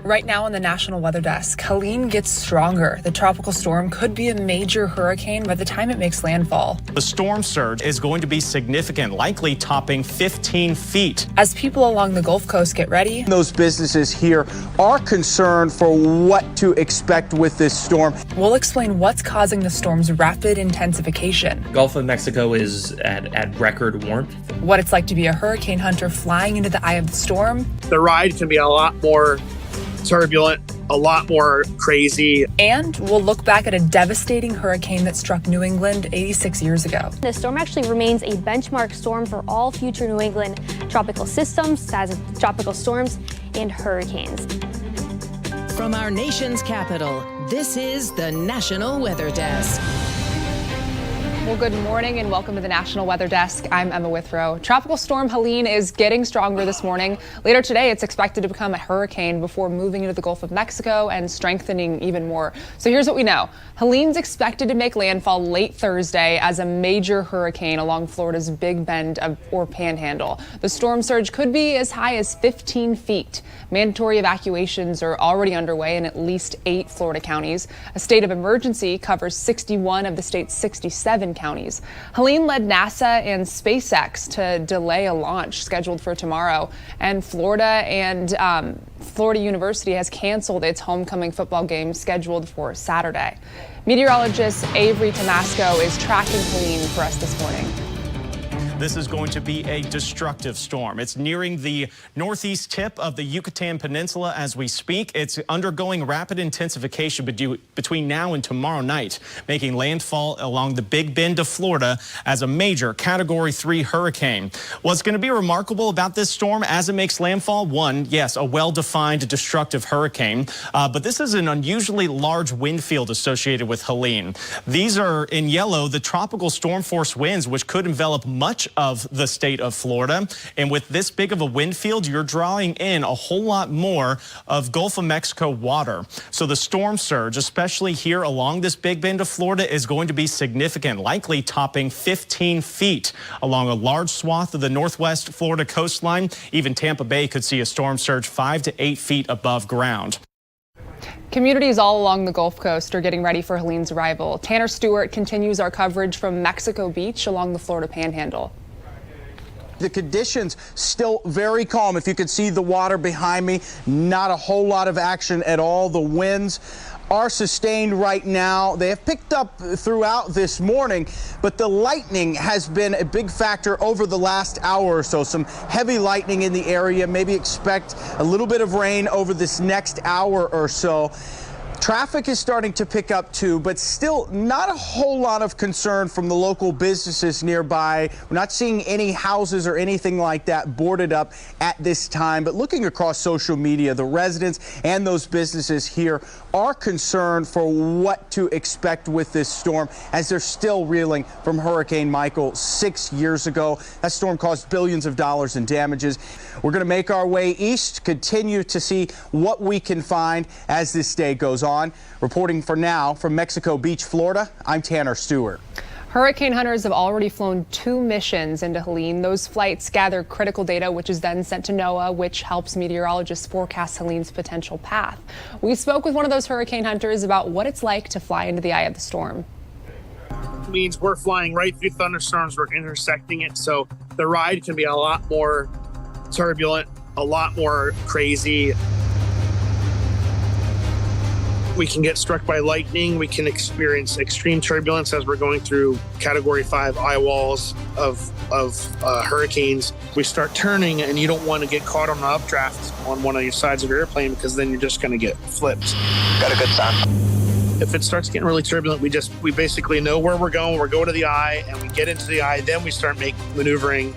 Right now on the National Weather Desk, Helene gets stronger. The tropical storm could be a major hurricane by the time it makes landfall. The storm surge is going to be significant, likely topping 15 feet. As people along the Gulf Coast get ready, those businesses here are concerned for what to expect with this storm. We'll explain what's causing the storm's rapid intensification. Gulf of Mexico is at record warmth. What it's like to be a hurricane hunter flying into the eye of the storm. The ride can be a lot more turbulent, a lot more crazy. And we'll look back at a devastating hurricane that struck New England 86 years ago. The storm actually remains a benchmark storm for all future New England tropical systems, as tropical storms and hurricanes. From our nation's capital, this is the National Weather Desk. Well, good morning and welcome to the National Weather Desk. I'm Emma Withrow. Tropical storm Helene is getting stronger this morning. Later today, it's expected to become a hurricane before moving into the Gulf of Mexico and strengthening even more. So here's what we know. Helene's expected to make landfall late Thursday as a major hurricane along Florida's Big Bend or Panhandle. The storm surge could be as high as 15 feet. Mandatory evacuations are already underway in at least 8 Florida counties. A state of emergency covers 61 of the state's 67 counties. Helene led NASA and SpaceX to delay a launch scheduled for tomorrow, and Florida University has canceled its homecoming football game scheduled for Saturday. Meteorologist Avery Tomasco is tracking Helene for us this morning. This is going to be a destructive storm. It's nearing the northeast tip of the Yucatan Peninsula as we speak. It's undergoing rapid intensification between now and tomorrow night, making landfall along the Big Bend of Florida as a major Category 3 hurricane. What's going to be remarkable about this storm as it makes landfall? One, yes, a well-defined destructive hurricane, but this is an unusually large wind field associated with Helene. These are in yellow, the tropical storm force winds, which could envelop much of the state of Florida. And with this big of a wind field, you're drawing in a whole lot more of Gulf of Mexico water. So the storm surge, especially here along this Big Bend of Florida, is going to be significant, likely topping 15 feet along a large swath of the northwest Florida coastline. Even Tampa Bay could see a storm surge 5 to 8 feet above ground. Communities all along the Gulf Coast are getting ready for Helene's arrival. Tanner Stewart continues our coverage from Mexico Beach along the Florida Panhandle. The conditions still very calm. If you could see the water behind me, not a whole lot of action at all. The winds are sustained right now. They have picked up throughout this morning, but the lightning has been a big factor over the last hour or so. Some heavy lightning in the area. Maybe expect a little bit of rain over this next hour or so. Traffic is starting to pick up too, but still not a whole lot of concern from the local businesses nearby. We're not seeing any houses or anything like that boarded up at this time, but looking across social media, the residents and those businesses here are concerned for what to expect with this storm as they're still reeling from Hurricane Michael 6 years ago. That storm caused billions of dollars in damages. We're going to make our way east, continue to see what we can find as this day goes on. Reporting for now from Mexico Beach, Florida, I'm Tanner Stewart. Hurricane hunters have already flown 2 missions into Helene. Those flights gather critical data, which is then sent to NOAA, which helps meteorologists forecast Helene's potential path. We spoke with one of those hurricane hunters about what it's like to fly into the eye of the storm. It means we're flying right through thunderstorms. We're intersecting it. So the ride can be a lot more turbulent, a lot more crazy. We can get struck by lightning. We can experience extreme turbulence as we're going through Category 5 eye walls of hurricanes. We start turning, and you don't want to get caught on the updraft on one of your sides of your airplane because then you're just going to get flipped. Got a good time. If it starts getting really turbulent, we basically know where we're going. We're going to the eye, and we get into the eye. Then we start maneuvering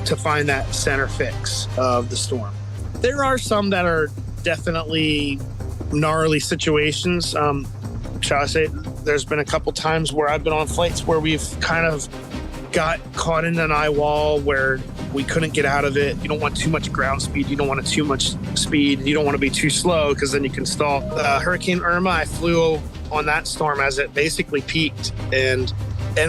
to find that center fix of the storm. There are some that are definitely gnarly situations. Shall I say, there's been a couple times where I've been on flights where we've kind of got caught in an eye wall where we couldn't get out of it. You don't want too much ground speed. You don't want too much speed. You don't want to be too slow because then you can stall. Hurricane Irma, I flew on that storm as it basically peaked and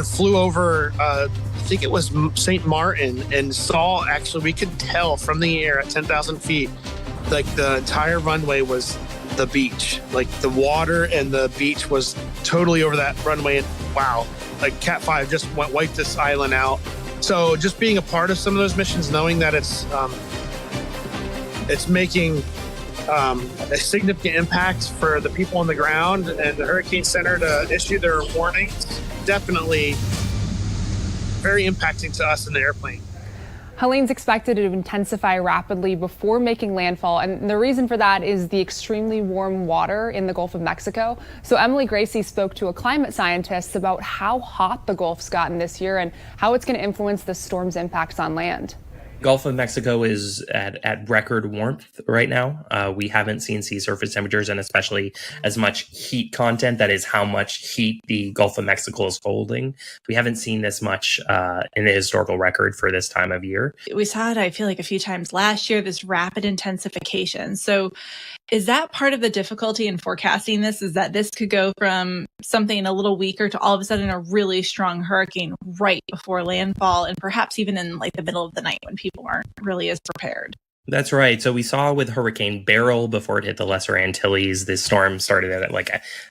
flew over, I think it was St. Martin, and saw, actually, we could tell from the air at 10,000 feet Like the entire runway was the beach. Like the water and the beach was totally over that runway. And wow, like Cat 5 just wiped this island out. So just being a part of some of those missions, knowing that it's making a significant impact for the people on the ground and the Hurricane Center to issue their warnings, definitely very impacting to us in the airplane. Helene's expected to intensify rapidly before making landfall, and the reason for that is the extremely warm water in the Gulf of Mexico. So Emily Gracie spoke to a climate scientist about how hot the Gulf's gotten this year and how it's going to influence the storm's impacts on land. Gulf of Mexico is at record warmth right now. We haven't seen sea surface temperatures and especially as much heat content, that is how much heat the Gulf of Mexico is holding. We haven't seen this much in the historical record for this time of year. We saw it, I feel like, a few times last year, this rapid intensification. So is that part of the difficulty in forecasting this, is that this could go from something a little weaker to all of a sudden a really strong hurricane right before landfall, and perhaps even in like the middle of the night when people aren't really as prepared? That's right. So we saw with Hurricane Beryl, before it hit the Lesser Antilles, this storm started at like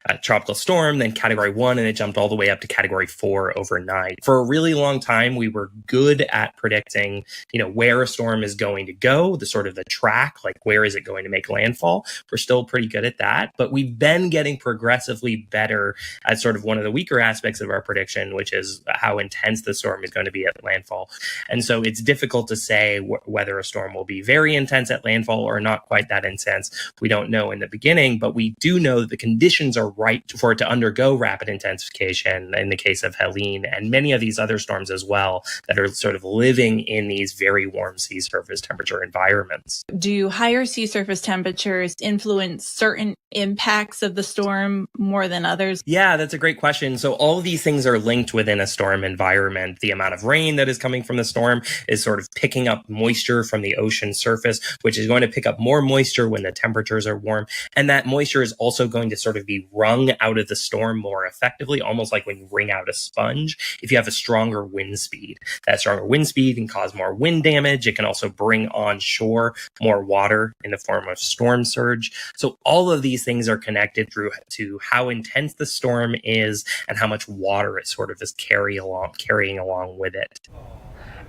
a tropical storm, then Category 1, and it jumped all the way up to Category 4 overnight. For a really long time, we were good at predicting, where a storm is going to go, the sort of the track, like where is it going to make landfall. We're still pretty good at that, but we've been getting progressively better at sort of one of the weaker aspects of our prediction, which is how intense the storm is going to be at landfall. And so it's difficult to say whether a storm will be very intense at landfall or not quite that intense. We don't know in the beginning, but we do know that the conditions are right for it to undergo rapid intensification in the case of Helene and many of these other storms as well that are sort of living in these very warm sea surface temperature environments. Do higher sea surface temperatures influence certain impacts of the storm more than others? Yeah, that's a great question. So all of these things are linked within a storm environment. The amount of rain that is coming from the storm is sort of picking up moisture from the ocean surface, which is going to pick up more moisture when the temperatures are warm. And that moisture is also going to sort of be wrung out of the storm more effectively, almost like when you wring out a sponge, if you have a stronger wind speed. That stronger wind speed can cause more wind damage. It can also bring on shore more water in the form of storm surge. So all of these things are connected through to how intense the storm is and how much water it sort of is carrying along with it.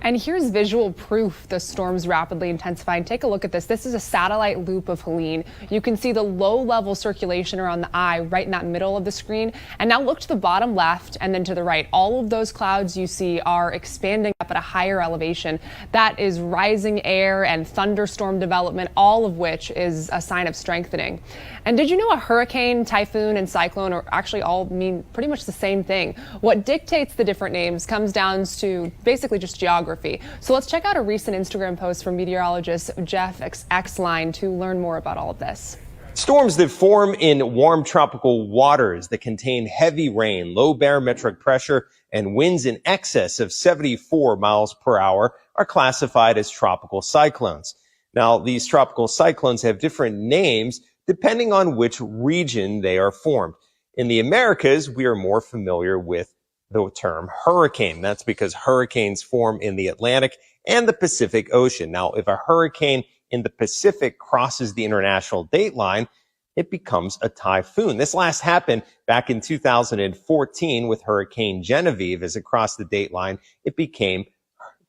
And here's visual proof the storm's rapidly intensifying. Take a look at this. This is a satellite loop of Helene. You can see the low-level circulation around the eye right in that middle of the screen. And now look to the bottom left and then to the right. All of those clouds you see are expanding up at a higher elevation. That is rising air and thunderstorm development, all of which is a sign of strengthening. And did you know a hurricane, typhoon, and cyclone are actually all mean pretty much the same thing? What dictates the different names comes down to basically just geography. So let's check out a recent Instagram post from meteorologist Jeff Xline to learn more about all of this. Storms that form in warm tropical waters that contain heavy rain, low barometric pressure, and winds in excess of 74 miles per hour are classified as tropical cyclones. Now, these tropical cyclones have different names depending on which region they are formed. In the Americas, we are more familiar with the term hurricane. That's because hurricanes form in the Atlantic and the Pacific Ocean. Now, if a hurricane in the Pacific crosses the international date line, it becomes a typhoon. This last happened back in 2014 with Hurricane Genevieve. As it crossed the date line, it became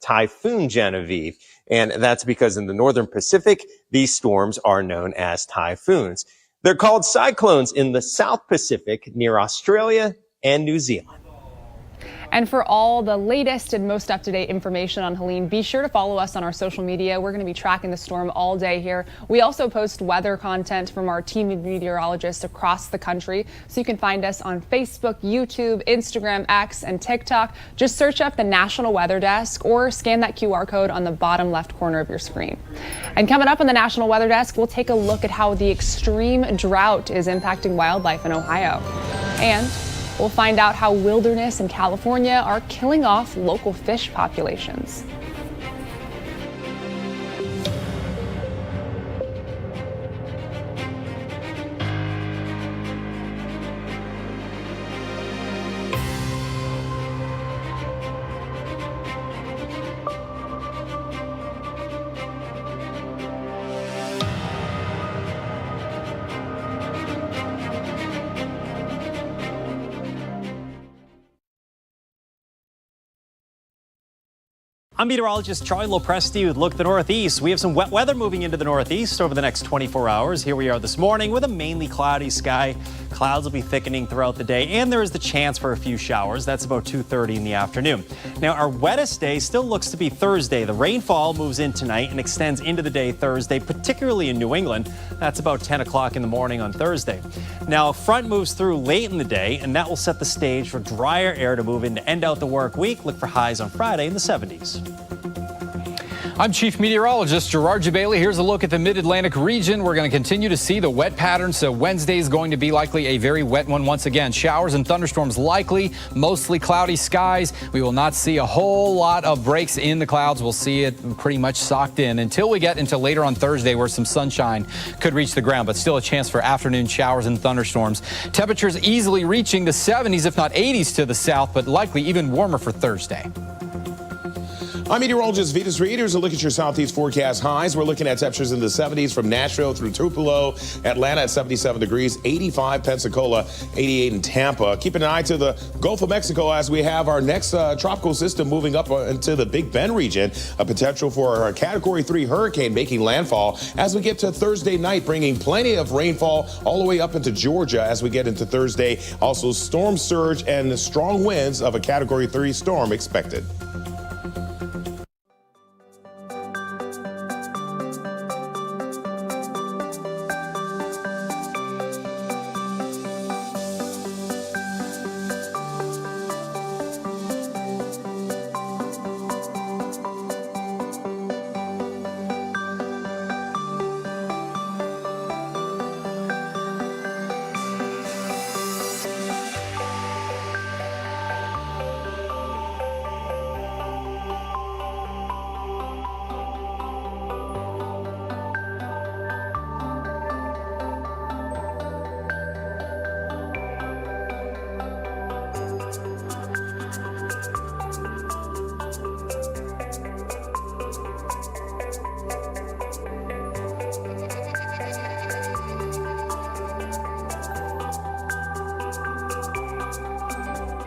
Typhoon Genevieve. And that's because in the northern Pacific, these storms are known as typhoons. They're called cyclones in the South Pacific near Australia and New Zealand. And for all the latest and most up-to-date information on Helene, be sure to follow us on our social media. We're going to be tracking the storm all day here. We also post weather content from our team of meteorologists across the country. So you can find us on Facebook, YouTube, Instagram, X, and TikTok. Just search up the National Weather Desk or scan that QR code on the bottom left corner of your screen. And coming up on the National Weather Desk, we'll take a look at how the extreme drought is impacting wildlife in Ohio. And we'll find out how wilderness in California are killing off local fish populations. I'm meteorologist Charlie Lopresti with a look at the Northeast. We have some wet weather moving into the Northeast over the next 24 hours. Here we are this morning with a mainly cloudy sky. Clouds will be thickening throughout the day, and there is the chance for a few showers. That's about 2:30 in the afternoon. Now, our wettest day still looks to be Thursday. The rainfall moves in tonight and extends into the day Thursday, particularly in New England. That's about 10 o'clock in the morning on Thursday. Now, a front moves through late in the day, and that will set the stage for drier air to move in to end out the work week. Look for highs on Friday in the 70s. I'm Chief Meteorologist Gerard Jabali. Here's a look at the Mid-Atlantic region. We're going to continue to see the wet pattern, so Wednesday is going to be likely a very wet one once again. Showers and thunderstorms likely, mostly cloudy skies. We will not see a whole lot of breaks in the clouds. We'll see it pretty much socked in until we get into later on Thursday where some sunshine could reach the ground, but still a chance for afternoon showers and thunderstorms. Temperatures easily reaching the 70s, if not 80s to the south, but likely even warmer for Thursday. I'm meteorologist Vitas Reed. Here's a look at your southeast forecast highs. We're looking at temperatures in the 70s from Nashville through Tupelo, Atlanta at 77 degrees, 85 Pensacola, 88 in Tampa. Keep an eye to the Gulf of Mexico as we have our next tropical system moving up into the Big Bend region. A potential for a Category 3 hurricane making landfall as we get to Thursday night, bringing plenty of rainfall all the way up into Georgia as we get into Thursday. Also storm surge and strong winds of a Category 3 storm expected.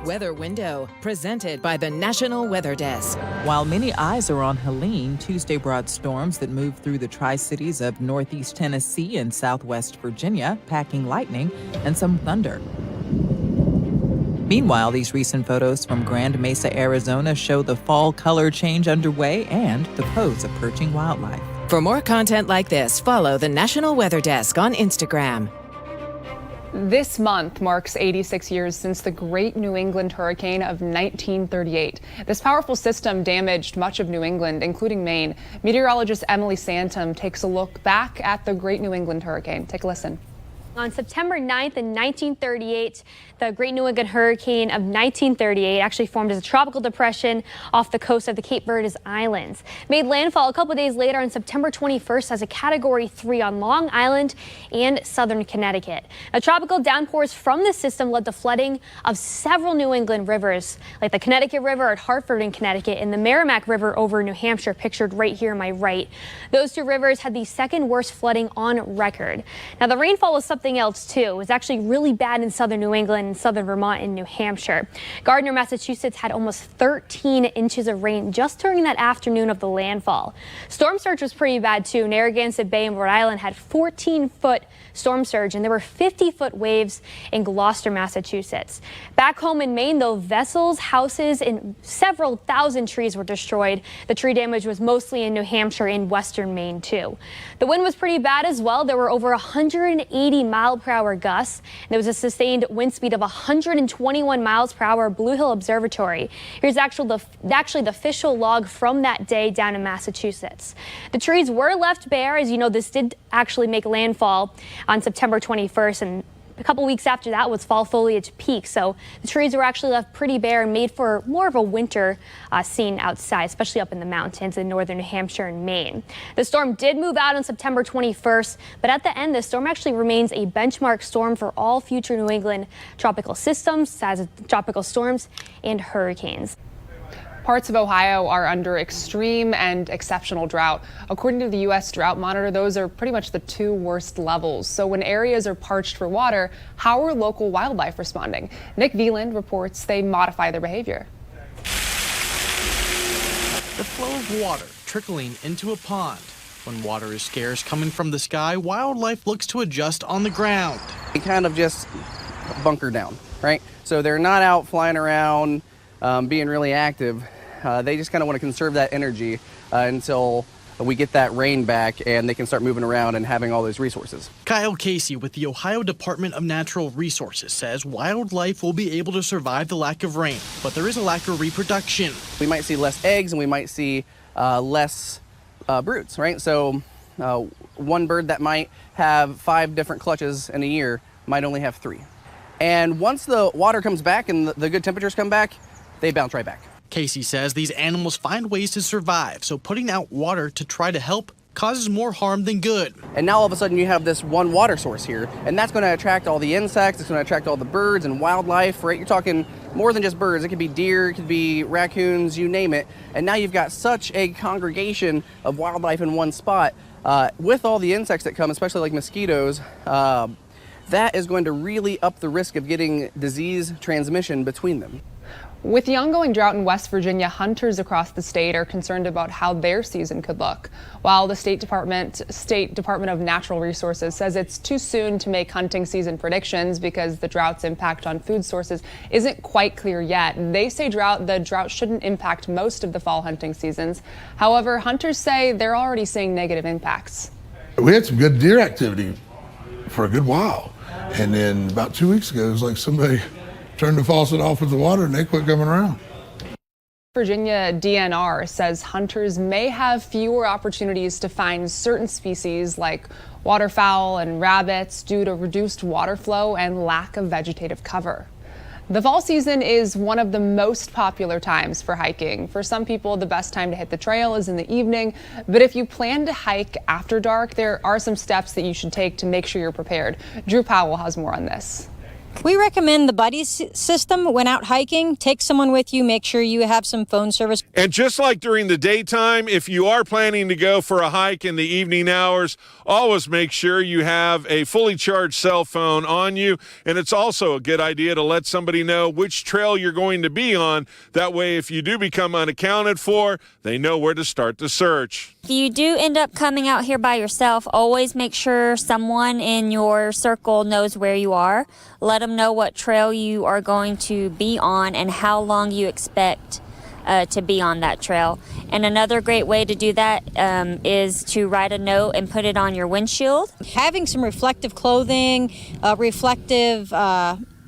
Weather Window, presented by the National Weather Desk. While many eyes are on Helene, Tuesday brought storms that moved through the Tri-Cities of northeast Tennessee and southwest Virginia, packing lightning and some thunder. Meanwhile, these recent photos from Grand Mesa, Arizona show the fall color change underway and the pose of perching wildlife. For more content like this, follow the National Weather Desk on Instagram. This month marks 86 years since the Great New England Hurricane of 1938. This powerful system damaged much of New England, including Maine. Meteorologist Emily Santom takes a look back at the Great New England Hurricane. Take a listen. On September 9th in 1938, the Great New England Hurricane of 1938 actually formed as a tropical depression off the coast of the Cape Verde Islands. Made landfall a couple days later on September 21st as a Category 3 on Long Island and southern Connecticut. Now, tropical downpours from this system led to flooding of several New England rivers, like the Connecticut River at Hartford in Connecticut and the Merrimack River over New Hampshire, pictured right here on my right. Those two rivers had the second worst flooding on record. Now, the rainfall was something else too. It was actually really bad in southern New England and southern Vermont and New Hampshire. Gardner, Massachusetts had almost 13 inches of rain just during that afternoon of the landfall. Storm surge was pretty bad too. Narragansett Bay in Rhode Island had 14-foot storm surge, and there were 50-foot waves in Gloucester, Massachusetts. Back home in Maine, though, vessels, houses, and several thousand trees were destroyed. The tree damage was mostly in New Hampshire and western Maine too. The wind was pretty bad as well. There were over 180 mile-per-hour gusts. There was a sustained wind speed of 121 miles per hour. Blue Hill Observatory. Here's actually the official log from that day down in Massachusetts. The trees were left bare. As you know, this did actually make landfall on September 21st, and a couple weeks after that was fall foliage peak. So the trees were actually left pretty bare and made for more of a winter scene outside, especially up in the mountains in northern New Hampshire and Maine. The storm did move out on September 21st, but at the end, the storm actually remains a benchmark storm for all future New England tropical systems, as tropical storms and hurricanes. Parts of Ohio are under extreme and exceptional drought. According to the U.S. Drought Monitor, those are pretty much the two worst levels. So when areas are parched for water, how are local wildlife responding? Nick Veland reports they modify their behavior. the flow of water trickling into a pond. When water is scarce coming from the sky, wildlife looks to adjust on the ground. They kind of just bunker down, right? So they're not out flying around, being really active. They just kind of want to conserve that energy until we get that rain back and they can start moving around and having all those resources. Kyle Casey with the Ohio Department of Natural Resources says wildlife will be able to survive the lack of rain, but there is a lack of reproduction. We might see less eggs and we might see less broods, right? So one bird that might have 5 different clutches in a year might only have 3. And once the water comes back and the good temperatures come back, they bounce right back. Casey says these animals find ways to survive, so putting out water to try to help causes more harm than good. And now all of a sudden you have this one water source here, and that's going to attract all the insects, it's going to attract all the birds and wildlife, right? You're talking more than just birds. It could be deer, it could be raccoons, you name it. And now you've got such a congregation of wildlife in one spot. With all the insects that come, especially like mosquitoes, that is going to really up the risk of getting disease transmission between them. With the ongoing drought in West Virginia, hunters across the state are concerned about how their season could look. While the State Department of Natural Resources says it's too soon to make hunting season predictions because the drought's impact on food sources isn't quite clear yet. They say the drought shouldn't impact most of the fall hunting seasons. However, hunters say they're already seeing negative impacts. We had some good deer activity for a good while. And then about 2 weeks ago, it was like somebody turned the faucet off with the water and they quit coming around. Virginia DNR says hunters may have fewer opportunities to find certain species like waterfowl and rabbits due to reduced water flow and lack of vegetative cover. The fall season is one of the most popular times for hiking. For some people, the best time to hit the trail is in the evening, but if you plan to hike after dark, there are some steps that you should take to make sure you're prepared. Drew Powell has more on this. We recommend the buddies system when out hiking. Take someone with you, make sure you have some phone service. And just like during the daytime, if you are planning to go for a hike in the evening hours, always make sure you have a fully charged cell phone on you. And it's also a good idea to let somebody know which trail you're going to be on. That way, if you do become unaccounted for, they know where to start the search. If you do end up coming out here by yourself, always make sure someone in your circle knows where you are. Let them know what trail you are going to be on and how long you expect to be on that trail. And another great way to do that is to write a note and put it on your windshield. Having some reflective clothing, reflective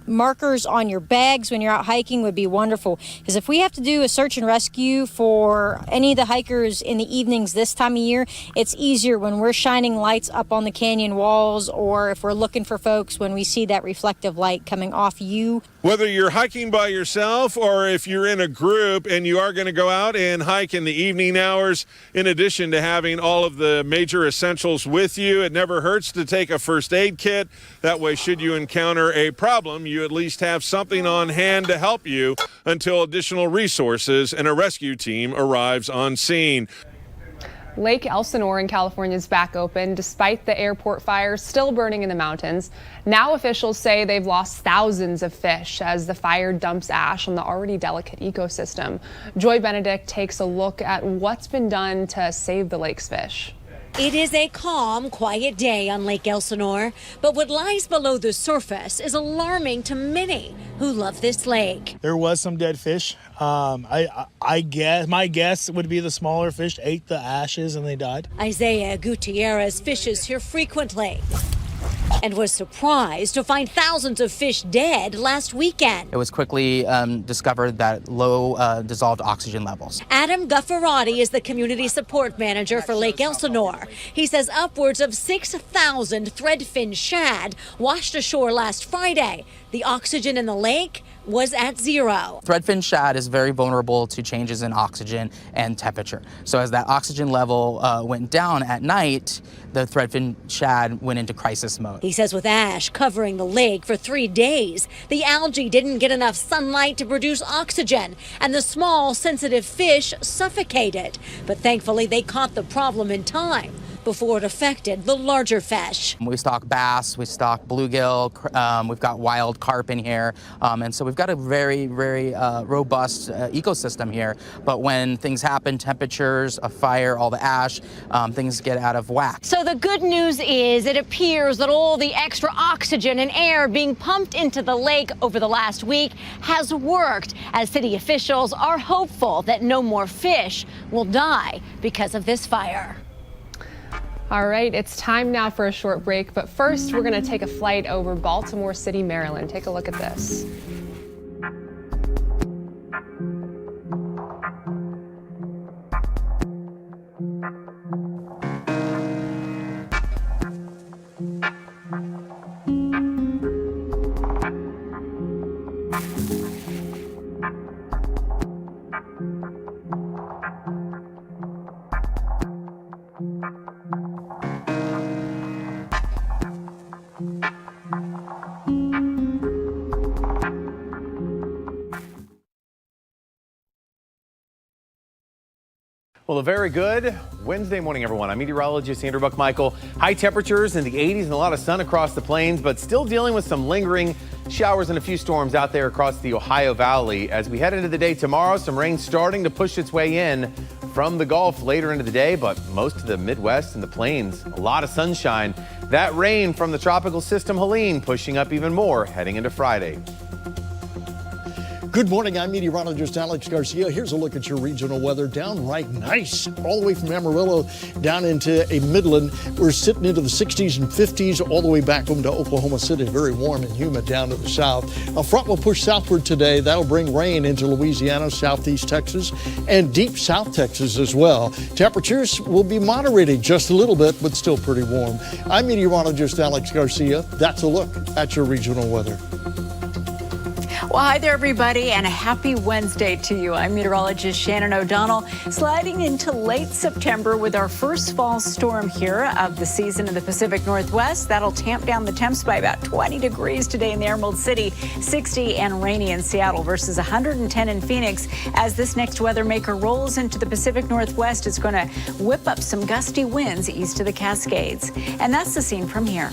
markers on your bags when you're out hiking would be wonderful, because if we have to do a search and rescue for any of the hikers in the evenings this time of year, it's easier when we're shining lights up on the canyon walls, or if we're looking for folks when we see that reflective light coming off you. Whether you're hiking by yourself or if you're in a group and you are going to go out and hike in the evening hours, in addition to having all of the major essentials with you, it never hurts to take a first aid kit. That way, should you encounter a problem, you at least have something on hand to help you until additional resources and a rescue team arrives on scene. Lake Elsinore in California is back open despite the airport fire still burning in the mountains. Now officials say they've lost thousands of fish as the fire dumps ash on the already delicate ecosystem. Joy Benedict takes a look at what's been done to save the lake's fish. It is a calm, quiet day on Lake Elsinore, but what lies below the surface is alarming to many who love this lake. There was some dead fish. I guess my guess would be the smaller fish ate the ashes and they died. Isaiah Gutierrez fishes here frequently and was surprised to find thousands of fish dead last weekend. It was quickly discovered that low dissolved oxygen levels. Adam Guffarati is the community support manager for Lake Elsinore. He says upwards of 6,000 threadfin shad washed ashore last Friday. The oxygen in the lake was at 0. Threadfin shad is very vulnerable to changes in oxygen and temperature. So as that oxygen level went down at night, the threadfin shad went into crisis mode. He says with ash covering the lake for 3 days, the algae didn't get enough sunlight to produce oxygen, and the small, sensitive fish suffocated. But thankfully, they caught the problem in time before it affected the larger fish. We stock bass, we stock bluegill, we've got wild carp in here, and so we've got a very, very robust ecosystem here. But when things happen, temperatures, a fire, all the ash, things get out of whack. So the good news is it appears that all the extra oxygen and air being pumped into the lake over the last week has worked, as city officials are hopeful that no more fish will die because of this fire. All right, it's time now for a short break, but first we're going to take a flight over Baltimore City, Maryland. Take a look at this. Well, a very good Wednesday morning, everyone. I'm meteorologist Andrew Buckmichael. High temperatures in the 80s and a lot of sun across the plains, but still dealing with some lingering showers and a few storms out there across the Ohio Valley. As we head into the day tomorrow, some rain starting to push its way in from the Gulf later into the day, but most of the Midwest and the plains, a lot of sunshine. That rain from the tropical system Helene pushing up even more heading into Friday. Good morning, I'm meteorologist Alex Garcia. Here's a look at your regional weather. Downright nice, all the way from Amarillo down into a Midland. We're sitting into the 60s and 50s, all the way back home to Oklahoma City. Very warm and humid down to the south. A front will push southward today. That'll bring rain into Louisiana, southeast Texas, and deep South Texas as well. Temperatures will be moderating just a little bit, but still pretty warm. I'm meteorologist Alex Garcia. That's a look at your regional weather. Well, hi there, everybody, and a happy Wednesday to you. I'm meteorologist Shannon O'Donnell, sliding into late September with our first fall storm here of the season in the Pacific Northwest. That'll tamp down the temps by about 20 degrees today in the Emerald City, 60 and rainy in Seattle versus 110 in Phoenix. As this next weather maker rolls into the Pacific Northwest, it's going to whip up some gusty winds east of the Cascades. And that's the scene from here.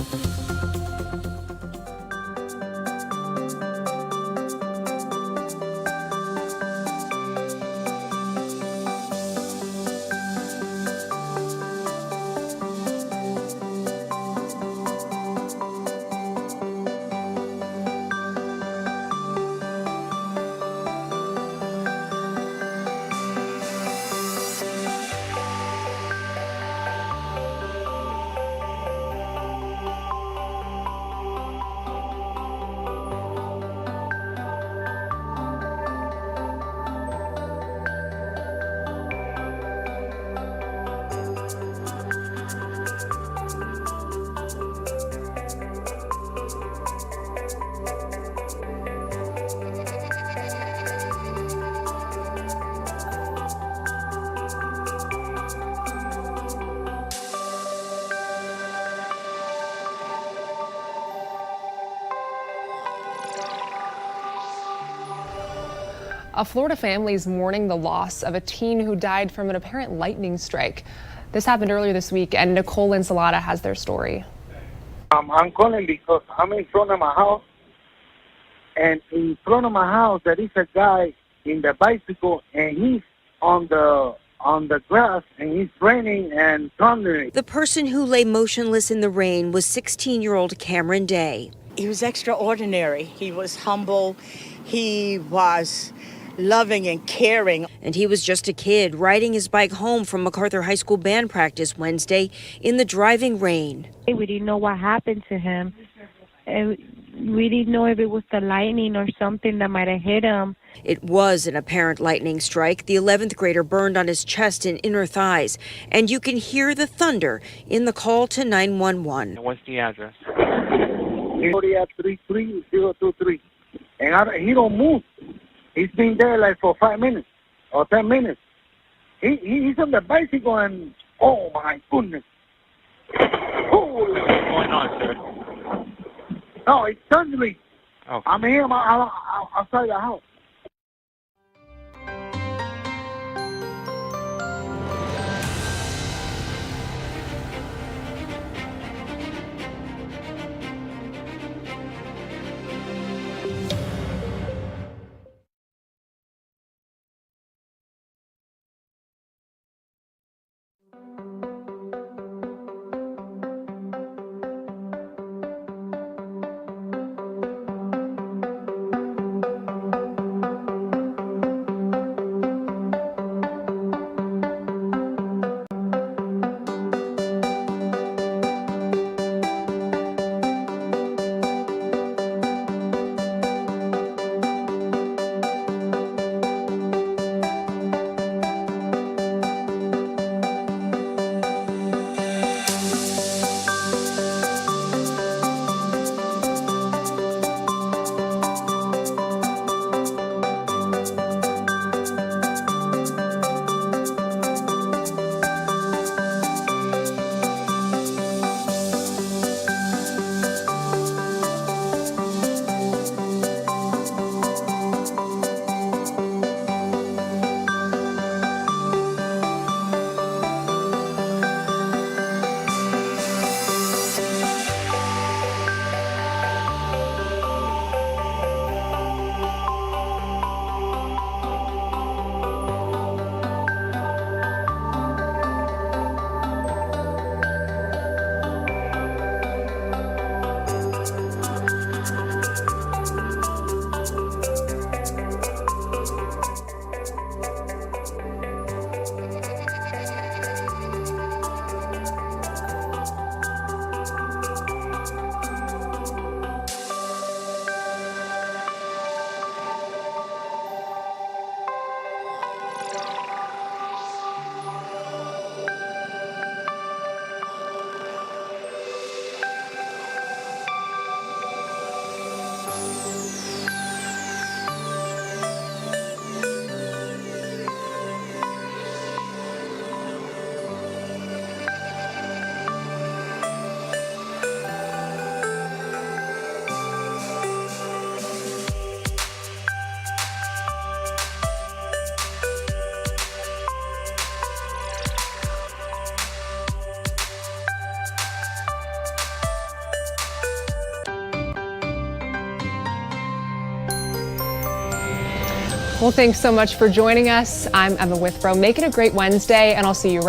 A Florida family is mourning the loss of a teen who died from an apparent lightning strike. This happened earlier this week, and Nicole Ensalada has their story. I'm calling because I'm in front of my house, and in front of my house there is a guy in the bicycle, and he's on the grass, and it's raining and thundering. The person who lay motionless in the rain was 16-year-old Cameron Day. He was extraordinary. He was humble. He was loving and caring. And he was just a kid riding his bike home from MacArthur High School band practice Wednesday in the driving rain. We didn't know what happened to him. We didn't know if it was the lightning or something that might have hit him. It was an apparent lightning strike. The 11th grader burned on his chest and inner thighs, and you can hear the thunder in the call to 911. What's the address? 33023. And he don't move. He's been there like for 5 minutes or 10 minutes. He's on the bicycle, and oh my goodness. Holy. What's going on, sir? No, it's thundering. Okay. I'm here outside the house. Well, thanks so much for joining us. I'm Emma Withrow. Make it a great Wednesday, and I'll see you right